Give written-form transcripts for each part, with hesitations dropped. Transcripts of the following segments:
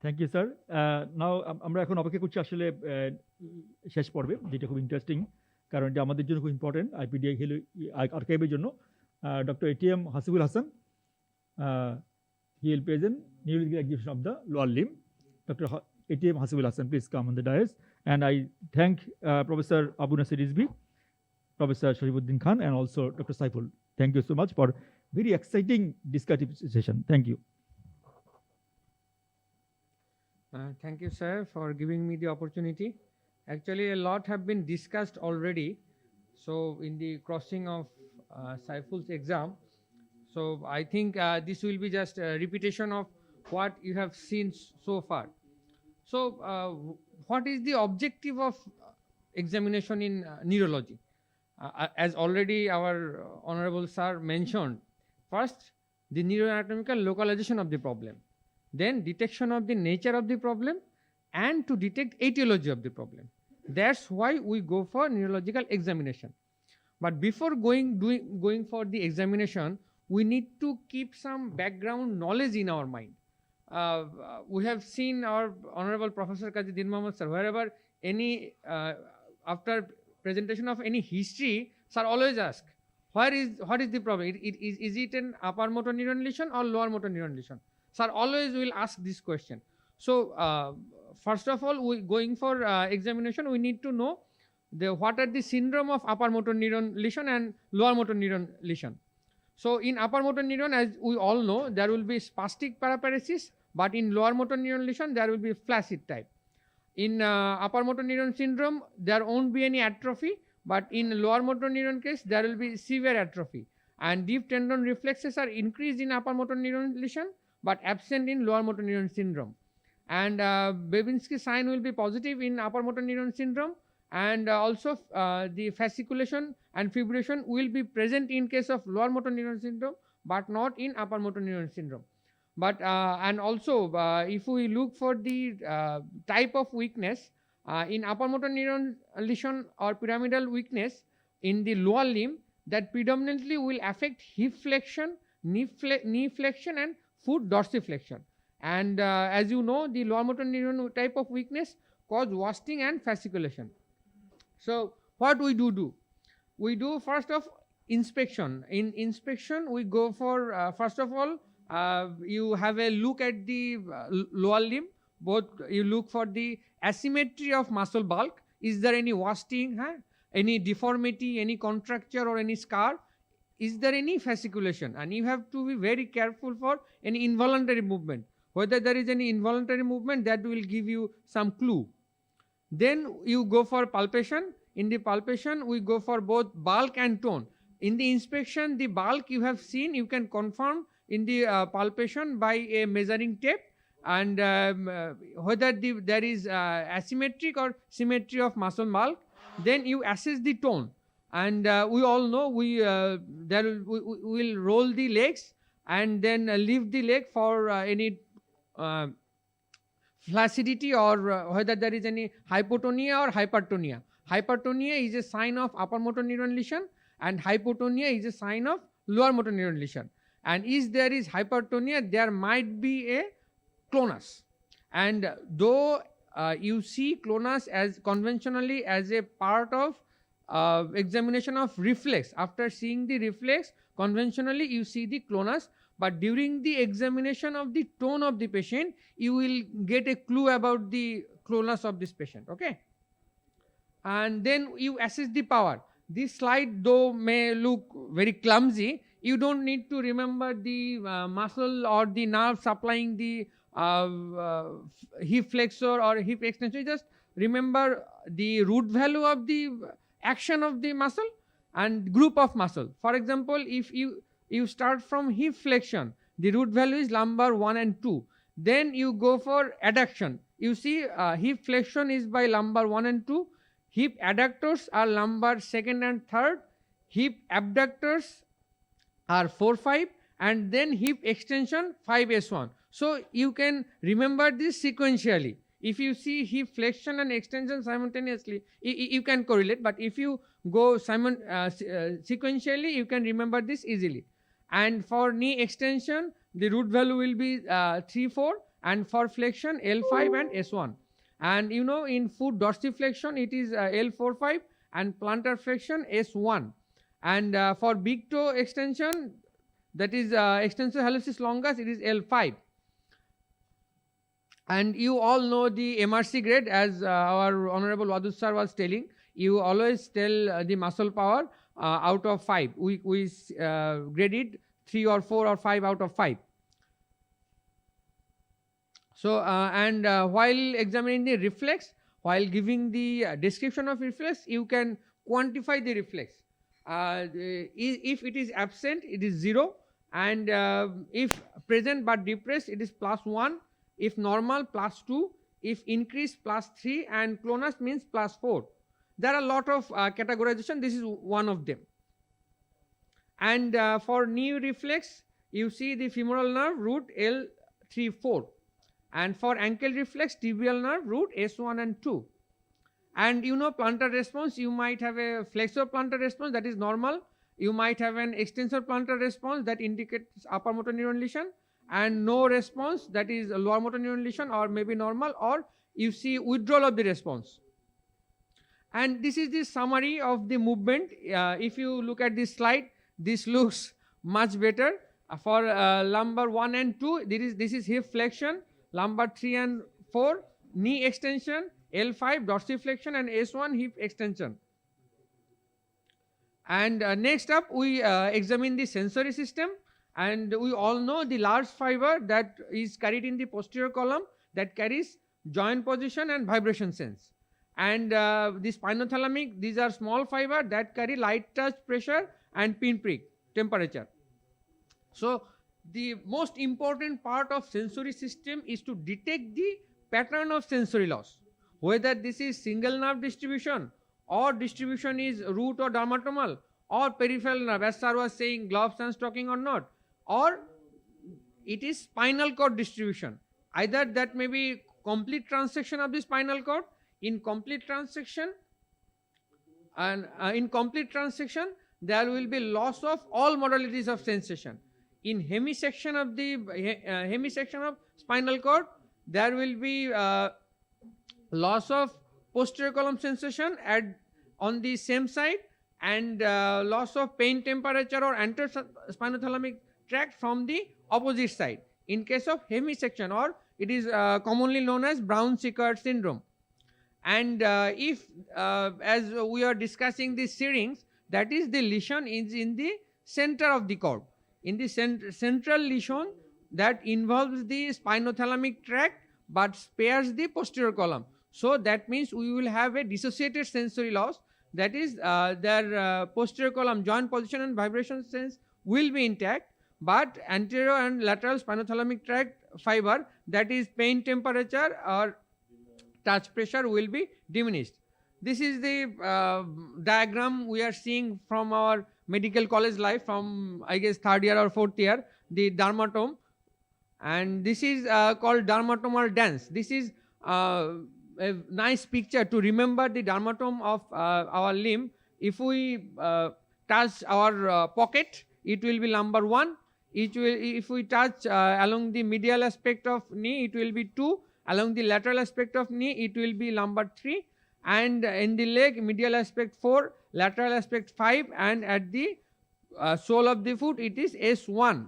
Thank you sir. নাও আমরা এখন অপেক্ষা করছি আসলে শেষ পর্বে, যেটা খুব ইন্টারেস্টিং, কারণ এটা আমাদের জন্য খুব ইম্পর্টেন্ট আইপিডিআই হিল আর্কাইভের জন্য। Doctor ATM Hasibul Hasan, he will present neurological exhibition of the lower limb. Doctor ATM Hasibul Hasan, please come on the dais. And I thank Professor Abu Nasir Rizvi, Professor Sharifuddin Khan, and also Dr. Saiful. Thank you so much for very exciting discussion session. Thank you. Thank you, sir, for giving me the opportunity. Actually, a lot have been discussed already. So, in the crossing of Saiful's exam, so I think this will be just a repetition of what you have seen so far. So, what is the objective of examination in neurology? As already our honorable sir mentioned, first, the neuroanatomical localization of the problem, then detection of the nature of the problem, and to detect etiology of the problem. That's why we go for neurological examination. But before going for the examination, we need to keep some background knowledge in our mind. We have seen our honorable Professor Kazi Din Mohammad sir, wherever any after presentation of any history, sir always ask, what is the problem? Is it an upper motor neuron lesion or lower motor neuron lesion? Sir always will ask this question. So first of all, we going for examination, we need to know what are the syndrome of upper motor neuron lesion and lower motor neuron lesion. So in upper motor neuron, as we all know, there will be spastic paraparesis, but in lower motor neuron lesion, there will be flaccid type. In upper motor neuron syndrome, there won't be any atrophy, but in lower motor neuron case, there will be severe atrophy. And deep tendon reflexes are increased in upper motor neuron lesion, but absent in lower motor neuron syndrome. And Babinski sign will be positive in upper motor neuron syndrome, and also the fasciculation and fibrillation will be present in case of lower motor neuron syndrome, but not in upper motor neuron syndrome. But and also if we look for the type of weakness in upper motor neuron lesion or pyramidal weakness in the lower limb, that predominantly will affect hip flexion, knee flexion, and foot dorsiflexion. And as you know, the lower motor neuron type of weakness cause wasting and fasciculation. So what we do? We do first of inspection. In inspection, we go for first of all, you have a look at the lower limb. Both you look for the asymmetry of muscle bulk. Is there any wasting, any deformity, any contracture, or any scar? Is there any fasciculation? And you have to be very careful for any involuntary movement. Whether there is any involuntary movement, that will give you some clue. Then you go for palpation. In the palpation, we go for both bulk and tone. In the inspection, the bulk you have seen, you can confirm in the palpation by a measuring tape, and whether there is asymmetric or symmetry of muscle bulk. Then you assess the tone, and we all know we will roll the legs and then lift the leg for any flaccidity, or whether there is any hypotonia or hypertonia. Hypertonia is a sign of upper motor neuron lesion, and hypotonia is a sign of lower motor neuron lesion. And if there is hypertonia, there might be a clonus. And though you see clonus as conventionally as a part of examination of reflex, after seeing the reflex, conventionally you see the clonus, but during the examination of the tone of the patient, you will get a clue about the clonus of this patient. Okay. And then you assess the power. This slide though may look very clumsy, you don't need to remember the muscle or the nerve supplying the hip flexor or hip extension. Just remember the root value of the action of the muscle and group of muscle. For example, if you start from hip flexion, the root value is lumbar 1 and 2. Then you go for adduction. You see hip flexion is by lumbar 1 and 2. Hip adductors are lumbar 2nd and 3rd. Hip abductors are 4, 5, and then hip extension 5S1. So you can remember this sequentially. If you see hip flexion and extension simultaneously, you can correlate. But if you go sequentially, you can remember this easily. And for knee extension, the root value will be 3, 4, and for flexion L5 and S1. And you know, in foot dorsiflexion it is L45 and plantar flexion S1. And for big toe extension, that is extensor hallucis longus, it is L5. And you all know the MRC grade, as our Honorable Wadud sir was telling. You always tell the muscle power out of 5. We grade it 3 or 4 or 5 out of 5. So, while examining the reflex, while giving the description of reflex, you can quantify the reflex. If it is absent, it is 0, and if present but depressed, it is +1. If normal, +2. If increased, +3, and clonus means +4. There are a lot of categorization. This is one of them. And for knee reflex, you see the femoral nerve root L3-4. And for ankle reflex, tibial nerve root S1 and 2. And you know, plantar response, you might have a flexor plantar response, that is normal. You might have an extensor plantar response that indicates upper motor neuron lesion, and no response, that is lower motor neuron lesion or maybe normal, or you see withdrawal of the response. And this is the summary of the movement. If you look at this slide, this looks much better. For lumbar 1 and 2, this is hip flexion, lumbar 3 and 4, knee extension, L5 dorsiflexion, and S1 hip extension. And next up, we examine the sensory system. And we all know the large fiber that is carried in the posterior column that carries joint position and vibration sense. And the spinothalamic, these are small fiber that carry light touch, pressure, and pinprick temperature. So the most important part of sensory system is to detect the pattern of sensory loss, whether this is single nerve distribution or distribution is root or dermatomal or peripheral nerve, as sir was saying, gloves and stocking or not, or it is spinal cord distribution. Either that may be complete transection of the spinal cord, incomplete transection, and in complete transection there will be loss of all modalities of sensation. In hemisection of the hemisection of spinal cord, there will be loss of posterior column sensation on the same side, and loss of pain temperature or anterior spinothalamic tract from the opposite side in case of hemisection, or it is commonly known as Brown-Séquard syndrome. And if as we are discussing the syrinx, that is the lesion is in the center of the cord, in the central lesion that involves the spinothalamic tract but spares the posterior column. So that means we will have a dissociated sensory loss, that is their posterior column joint position and vibration sense will be intact, but anterior and lateral spinothalamic tract fiber, that is pain temperature or touch pressure, will be diminished. This is the diagram we are seeing from our medical college life, from I guess 3rd year or 4th year, the dermatome, and this is called dermatomal dance. This is a nice picture to remember the dermatome of our limb. If we touch our pocket, it will be lumbar 1. If we touch along the medial aspect of knee, it will be 2. Along the lateral aspect of knee, it will be lumbar 3. And in the leg, medial aspect 4, lateral aspect 5, and at the sole of the foot, it is S1.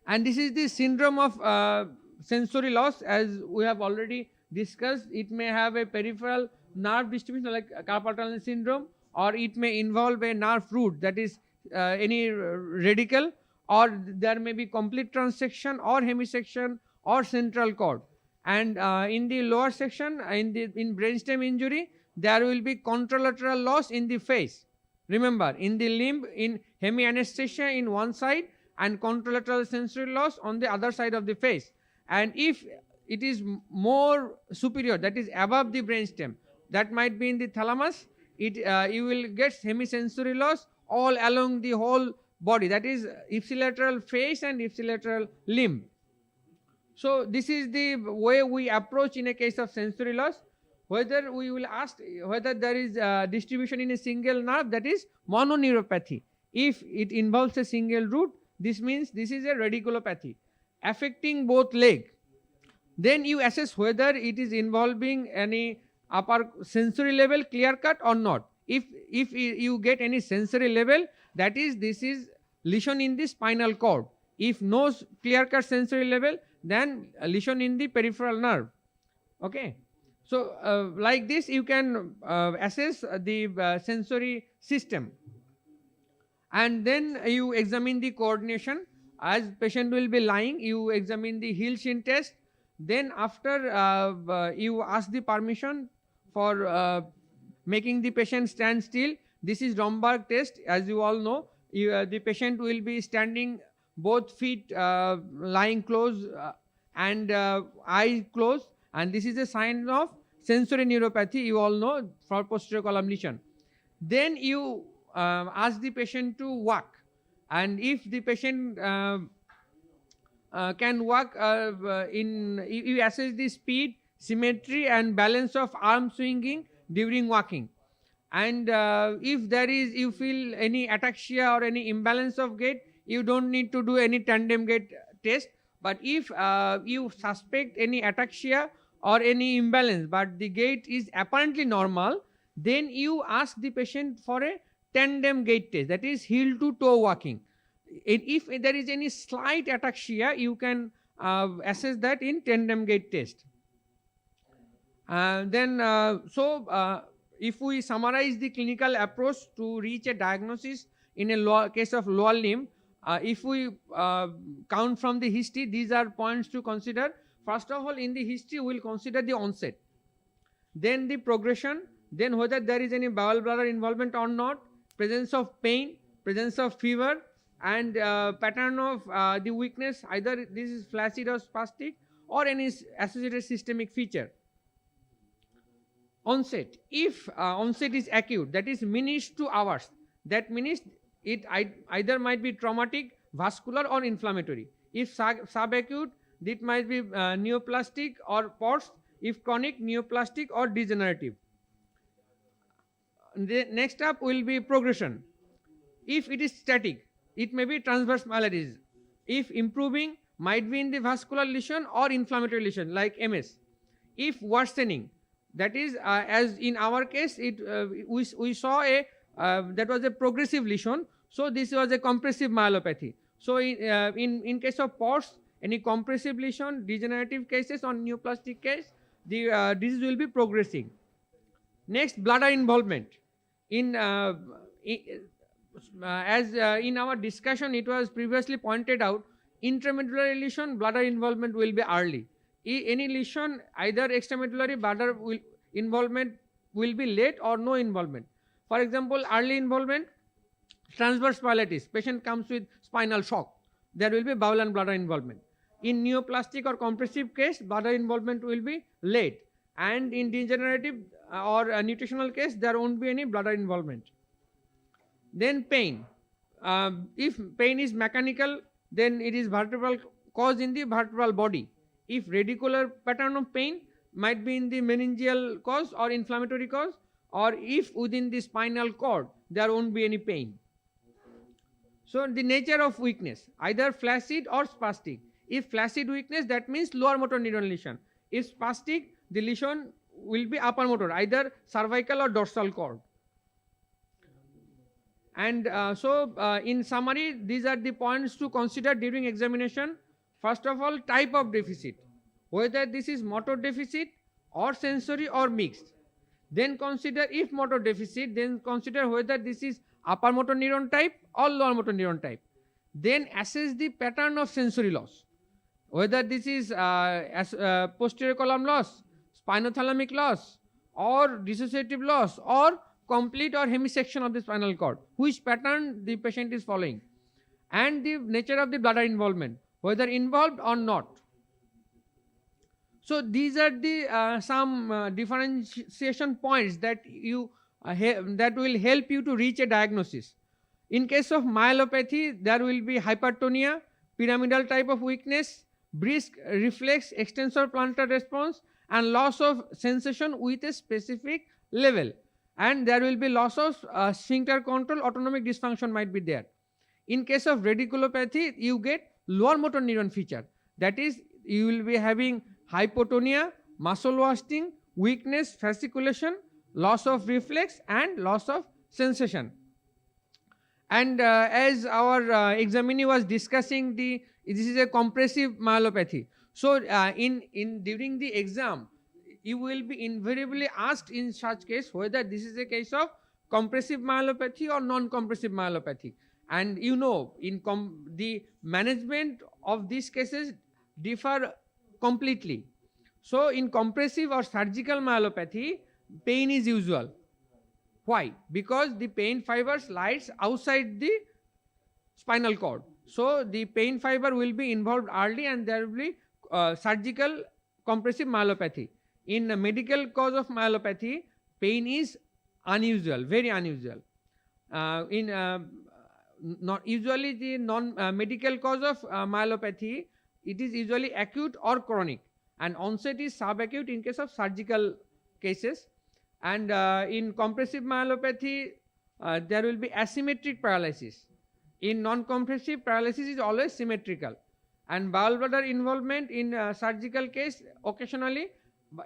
And this is the syndrome of sensory loss, as we have already discussed. It may have a peripheral nerve distribution like carpal tunnel syndrome, or it may involve a nerve root, that is any radical, or there may be complete transection or hemisection or central cord. And in the lower section, in brainstem injury, there will be contralateral loss in the face. Remember, in the limb, in hemianesthesia in one side and contralateral sensory loss on the other side of the face. And if it is more superior, that is above the brainstem, that might be in the thalamus, you will get hemisensory loss all along the whole body, that is ipsilateral face and ipsilateral limb. So this is the way we approach in a case of sensory loss. Whether we will ask whether there is distribution in a single nerve, that is mononeuropathy. If it involves a single root, this means this is a radiculopathy affecting both leg. Then you assess whether it is involving any upper sensory level clear cut or not. If you get any sensory level, that is, this is lesion in the spinal cord. If no clear cut sensory level, then lesion in the peripheral nerve. Okay. So like this you can assess the sensory system. And then you examine the coordination. As patient will be lying, you examine the heel shin test. Then after you ask the permission for making the patient stand still. This is Romberg test. As you all know, the patient will be standing both feet lying close and eyes closed, and this is a sign of sensory neuropathy, you all know, for posterior column lesion. Then you ask the patient to walk, and if the patient can walk you assess the speed, symmetry and balance of arm swinging during walking. And if there is, you feel any ataxia or any imbalance of gait, you don't need to do any tandem gait test. But if you suspect any ataxia or any imbalance but the gait is apparently normal, then you ask the patient for a tandem gait test, that is heel to toe walking. If there is any slight ataxia, you can assess that in tandem gait test. If we summarize the clinical approach to reach a diagnosis in a case of lower limb, if we count from the history, these are points to consider. First of all, in the history, we will consider the onset, then the progression, then whether there is any bowel bladder involvement or not, presence of pain, presence of fever, and pattern of the weakness, either this is flaccid or spastic or any associated systemic feature. Onset, if onset is acute, that is minutes to hours, that means it either might be traumatic, vascular or inflammatory. If subacute, it might be neoplastic or POTS. If chronic, neoplastic or degenerative. The next up will be progression. If it is static, it may be transverse maladies. If improving, might be in the vascular lesion or inflammatory lesion like MS. If worsening, that is as in our case, we saw that was a progressive lesion, so this was a compressive myelopathy. So in case of POTS, any compressive lesion, degenerative cases or neoplastic case, the disease will be progressing. Next, bladder involvement. In our discussion, it was previously pointed out, intramedullary lesion, bladder involvement will be early. Any lesion, either extramedullary bladder involvement will be late or no involvement. For example, early involvement, transverse myelitis, patient comes with spinal shock, there will be bowel and bladder involvement. In neoplastic or compressive case, bladder involvement will be late, and in degenerative or nutritional case, there won't be any bladder involvement. Then pain. If pain is mechanical, then it is vertebral cause in the vertebral body. If radicular pattern of pain, might be in the meningeal cause or inflammatory cause, or if within the spinal cord, there won't be any pain. So the nature of weakness, either flaccid or spastic. If flaccid weakness, that means lower motor neuron lesion. If spastic, the lesion will be upper motor, either cervical or dorsal cord. And in summary, these are the points to consider during examination. First of all, type of deficit, whether this is motor deficit or sensory or mixed. Then consider, if motor deficit, then consider whether this is upper motor neuron type or lower motor neuron type. Then assess the pattern of sensory loss, whether this is posterior column loss, spinothalamic loss, or dissociative loss, or complete or hemisection of the spinal cord, which pattern the patient is following, and the nature of the bladder involvement, whether involved or not. So these are the some differentiation points that that will help you to reach a diagnosis. In case of myelopathy, there will be hypertonia, pyramidal type of weakness, brisk reflex extensor plantar response, and loss of sensation with a specific level. And there will be loss of sphincter control, autonomic dysfunction might be there. In case of radiculopathy, you get lower motor neuron feature. That is, you will be having hypotonia, muscle wasting, weakness, fasciculation, loss of reflex, and loss of sensation. And as our examinee was discussing, this is a compressive myelopathy. So during the exam, you will be invariably asked in such case whether this is a case of compressive myelopathy or non-compressive myelopathy. And you know, the management of these cases differ completely. So in compressive or surgical myelopathy, pain is usual. Why? Because the pain fibers lies outside the spinal cord. So the pain fiber will be involved early and there will be surgical compressive myelopathy. In a medical cause of myelopathy, pain is unusual, very unusual. Not usually the non-medical cause of myelopathy, it is usually acute or chronic, and onset is subacute in case of surgical cases. And in compressive myelopathy, there will be asymmetric paralysis. In non-compressive, paralysis is always symmetrical. And bowel bladder involvement in surgical case, occasionally,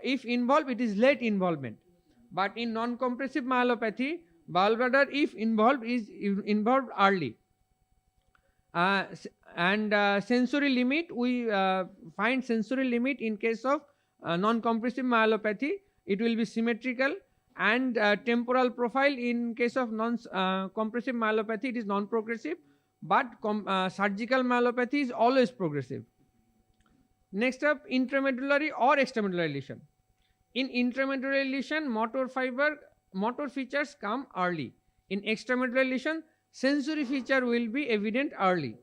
if involved, it is late involvement. But in non-compressive myelopathy, bowel bladder, if involved, is involved early. Sensory limit, we find sensory limit in case of non-compressive myelopathy, it will be symmetrical. And temporal profile in case of non-compressive myelopathy, it is non-progressive, but surgical myelopathy is always progressive. Next up, intramedullary or extramedullary lesion. In intramedullary lesion, motor features come early. In extramedullary lesion, sensory feature will be evident early.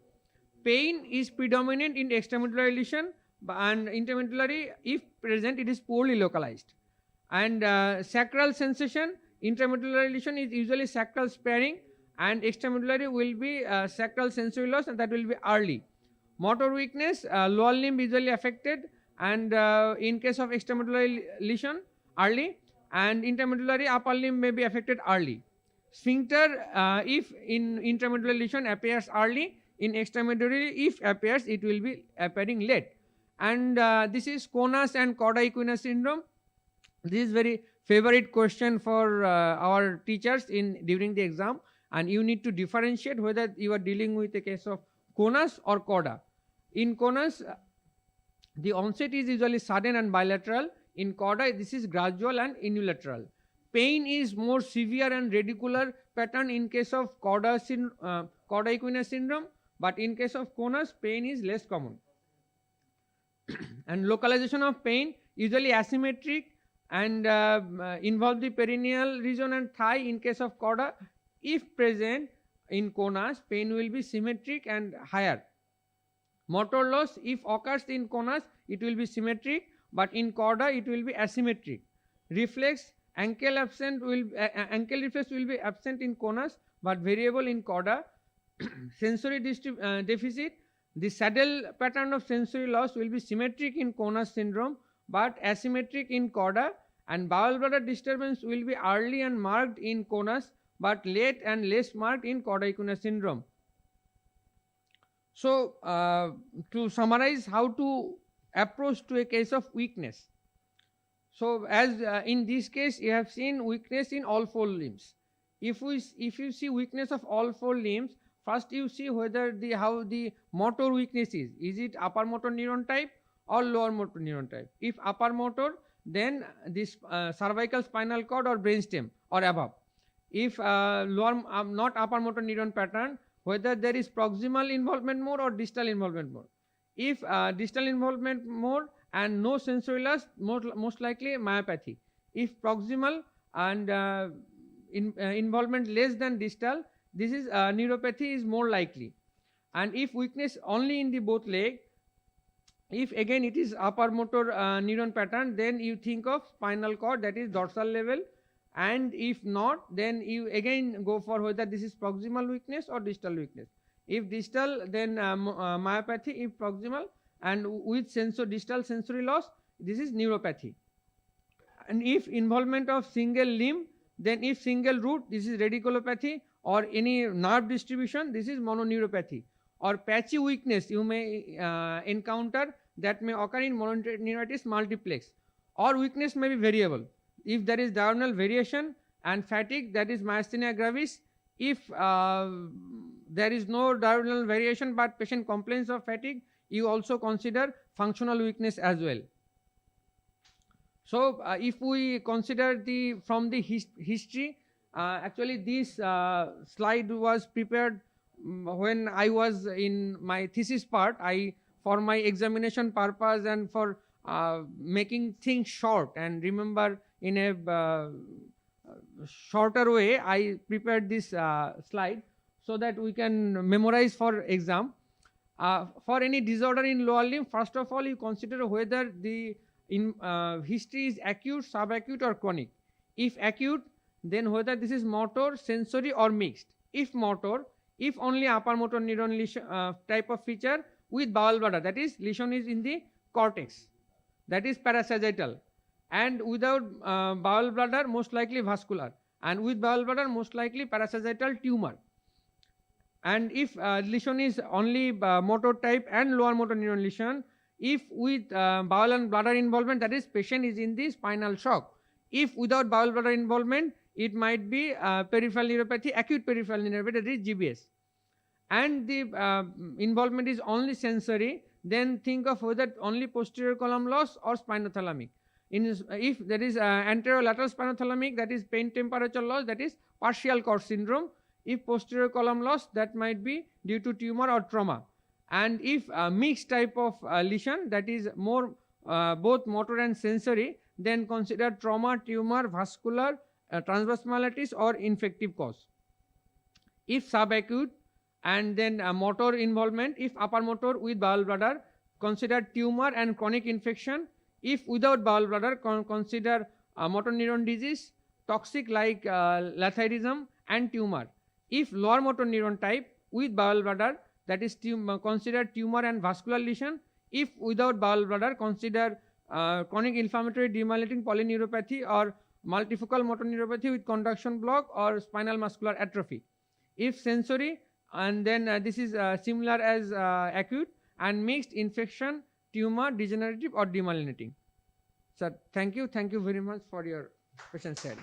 Pain is predominant in extramedullary lesion, and intramedullary, if present, it is poorly localized. And sacral sensation, intramedullary lesion is usually sacral sparing, and extramedullary will be sacral sensory loss, and that will be early. Motor weakness, lower limb usually affected, and in case of extramedullary lesion, early, and intramedullary upper limb may be affected early. Sphincter, if in intramedullary lesion appears early, in extramedullary if appears, it will be appearing late. And this is Conus and Cauda equina syndrome. This is very favorite question for our teachers during the exam, and you need to differentiate whether you are dealing with a case of Conus or Cauda. In Conus, the onset is usually sudden and bilateral. In Cauda, this is gradual and unilateral. Pain is more severe and radicular pattern in case of Cauda equina syndrome, but in case of Conus, pain is less common. And localization of pain usually asymmetric and involve the perineal region and thigh in case of Cauda. If present in Conus, pain will be symmetric and higher. Motor loss, if occurs in Conus, it will be symmetric, but in Cauda it will be asymmetric. Reflex, ankle reflex will be absent in Conus but variable in Cauda. Sensory deficit, the saddle pattern of sensory loss will be symmetric in Conus syndrome but asymmetric in Cauda, and bowel bladder disturbance will be early and marked in Conus but late and less marked in Cauda equina syndrome. So to summarize how to approach to a case of weakness. So as in this case you have seen weakness in all four limbs. If you see weakness of all four limbs, first you see whether how the motor weakness is. Is it upper motor neuron type or lower motor neuron type? If upper motor, then this cervical spinal cord or brainstem or above. If lower not upper motor neuron pattern, whether there is proximal involvement more or distal involvement more. If distal involvement more and no sensory loss, most likely myopathy. If proximal and involvement less than distal, this is neuropathy is more likely. And if weakness only in the both leg, if again it is upper motor neuron pattern, then you think of spinal cord, that is dorsal level. And if not, then you again go for whether this is proximal weakness or distal weakness. If distal, then myopathy. If proximal and with distal sensory loss, this is neuropathy. And if involvement of single limb, then if single root, this is radiculopathy, or any nerve distribution, this is mononeuropathy. Or patchy weakness you may encounter, that may occur in mononeuritis multiplex, or weakness may be variable. If there is diurnal variation and fatigue, that is myasthenia gravis. If there is no diurnal variation but patient complains of fatigue, you also consider functional weakness as well. So if we consider from the history, actually this slide was prepared when I was in my thesis part. For my examination purpose and for making things short and remember in a shorter way, I prepared this slide so that we can memorize for exam. For any disorder in lower limb, first of all, you consider whether the history is acute, subacute or chronic. If acute, then whether this is motor, sensory or mixed. If motor, if only upper motor neuron lesion, type of feature with bowel bladder, that is lesion is in the cortex, that is parasagittal, and without bowel bladder most likely vascular, and with bowel bladder most likely parasagittal tumor. And if lesion is only motor type and lower motor neuron lesion, if with bowel and bladder involvement, that is patient is in the spinal shock. If without bowel bladder involvement, it might be peripheral neuropathy, acute peripheral neuropathy, that is GBS. And the involvement is only sensory, then think of whether only posterior column loss or spinothalamic. If there is anterolateral spinothalamic, that is pain temperature loss, that is partial cord syndrome. If posterior column loss, that might be due to tumor or trauma. And if mixed type of lesion, that is more both motor and sensory, then consider trauma, tumor, vascular, transverse myelitis or infective cause. If subacute, and then motor involvement, if upper motor with bowel bladder, consider tumor and chronic infection. If without bowel bladder, consider motor neuron disease, toxic like lathyrism and tumor. If lower motor neuron type with bowel bladder, that is consider tumor and vascular lesion. If without bowel bladder, consider chronic inflammatory demyelinating polyneuropathy or multifocal motor neuropathy with conduction block or spinal muscular atrophy. If sensory, and then this is similar as acute and mixed infection, tumor, degenerative or demyelinating. Sir, thank you very much for your patient sharing.